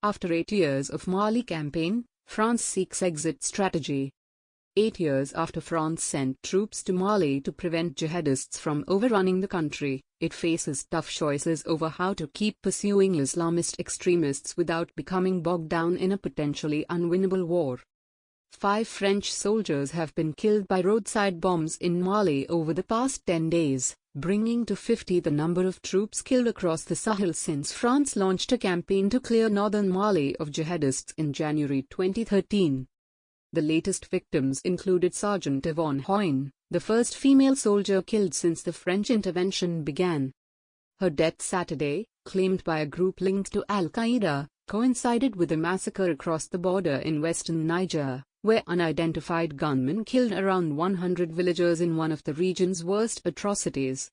After 8 years of Mali campaign, France seeks exit strategy. 8 years after France sent troops to Mali to prevent jihadists from overrunning the country, it faces tough choices over how to keep pursuing Islamist extremists without becoming bogged down in a potentially unwinnable war. 5 French soldiers have been killed by roadside bombs in Mali over the past 10 days, bringing to 50 the number of troops killed across the Sahel since France launched a campaign to clear northern Mali of jihadists in January 2013. The latest victims included Sergeant Yvonne Hoyne, the first female soldier killed since the French intervention began. Her death Saturday, claimed by a group linked to Al-Qaeda, coincided with a massacre across the border in western Niger, where unidentified gunmen killed around 100 villagers in one of the region's worst atrocities.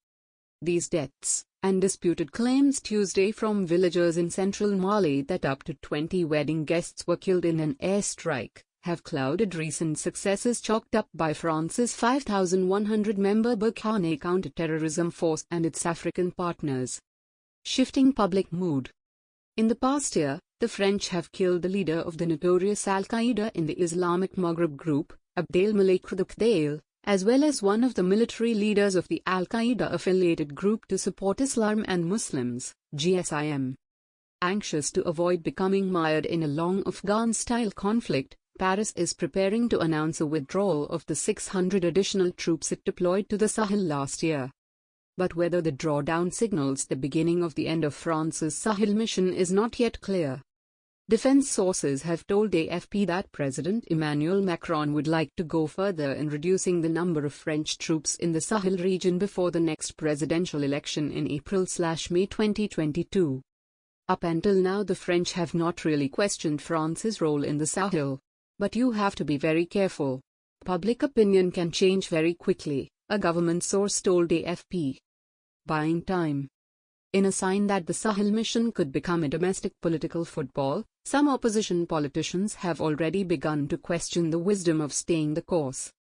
These deaths, and disputed claims Tuesday from villagers in central Mali that up to 20 wedding guests were killed in an airstrike, have clouded recent successes chalked up by France's 5,100-member Burkina counter-terrorism force and its African partners. Shifting public mood. In the past year, the French have killed the leader of the notorious Al-Qaeda in the Islamic Maghreb group, Abdelmalek Khadukdail, as well as one of the military leaders of the Al-Qaeda-affiliated group to support Islam and Muslims, GSIM. Anxious to avoid becoming mired in a long Afghan-style conflict, Paris is preparing to announce a withdrawal of the 600 additional troops it deployed to the Sahel last year. But whether the drawdown signals the beginning of the end of France's Sahel mission is not yet clear. Defense sources have told AFP that President Emmanuel Macron would like to go further in reducing the number of French troops in the Sahel region before the next presidential election in April/May 2022. Up until now, the French have not really questioned France's role in the Sahel. But you have to be very careful. Public opinion can change very quickly, a government source told AFP. Buying time. In a sign that the Sahel mission could become a domestic political football, some opposition politicians have already begun to question the wisdom of staying the course.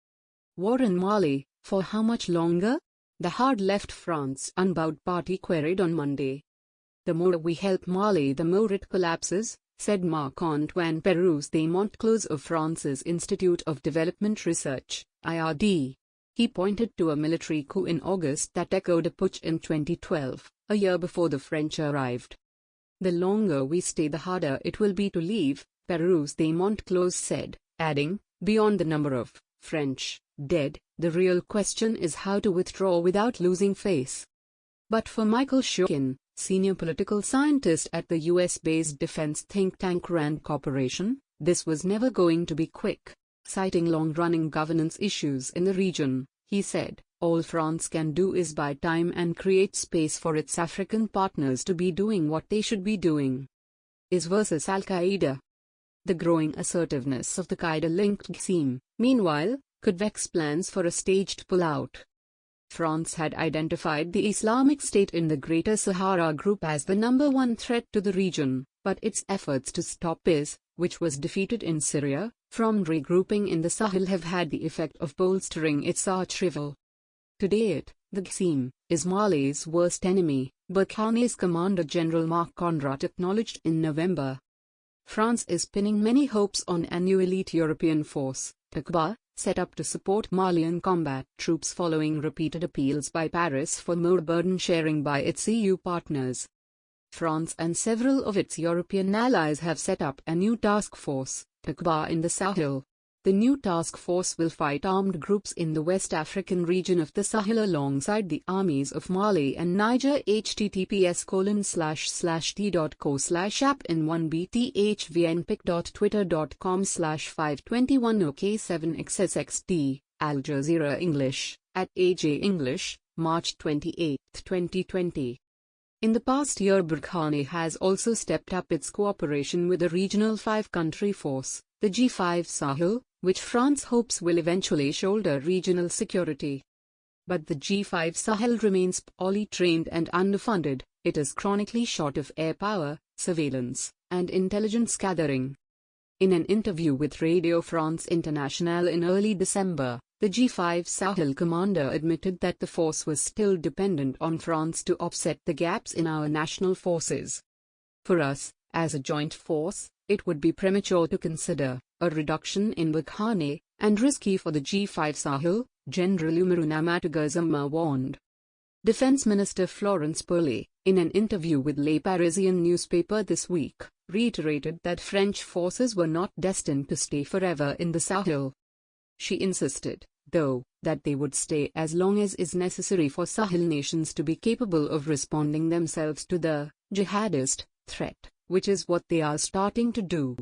War in Mali, for how much longer? The hard-left France Unbowed party queried on Monday. The more we help Mali, the more it collapses, said Marc-Antoine Pérouse de Montclose of France's Institute of Development Research, IRD. He pointed to a military coup in August that echoed a putsch in 2012, a year before the French arrived. The longer we stay, the harder it will be to leave, Pérouse de Montclose said, adding, beyond the number of French dead, the real question is how to withdraw without losing face. But for Michael Shokin, senior political scientist at the US-based defense think tank RAND Corporation, this was never going to be quick. Citing long-running governance issues in the region, he said, all France can do is buy time and create space for its African partners to be doing what they should be doing. IS versus Al-Qaeda. The growing assertiveness of the Qaeda-linked GSIM, meanwhile, could vex plans for a staged pullout. France had identified the Islamic State in the Greater Sahara Group as the #1 threat to the region, but its efforts to stop IS, which was defeated in Syria, from regrouping in the Sahel have had the effect of bolstering its arch-rival. Today the GSIM, is Mali's worst enemy, Burkina's Commander General Marc Conrat acknowledged in November. France is pinning many hopes on a new elite European force, Takuba, set up to support Malian combat troops following repeated appeals by Paris for more burden sharing by its EU partners. France and several of its European allies have set up a new task force, Takuba, in the Sahel. The new task force will fight armed groups in the West African region of the Sahel alongside the armies of Mali and Niger. https://t.co/app-in1bth.twitter.com/521ok7xsxt, Al Jazeera English, @AJ English, March 28, 2020. In the past year, Burkina has also stepped up its cooperation with a regional 5-country force, the G5 Sahel, which France hopes will eventually shoulder regional security. But the G5 Sahel remains poorly trained and underfunded. It is chronically short of air power, surveillance, and intelligence gathering. In an interview with Radio France Internationale in early December, the G5 Sahel commander admitted that the force was still dependent on France to offset the gaps in our national forces. For us, As a joint force, it would be premature to consider a reduction in Barkhane, and risky for the G5 Sahel, General Umaru Namatugazama warned. Defense Minister Florence Parly, in an interview with Le Parisien newspaper this week, reiterated that French forces were not destined to stay forever in the Sahel. She insisted, though, that they would stay as long as is necessary for Sahel nations to be capable of responding themselves to the jihadist threat, which is what they are starting to do.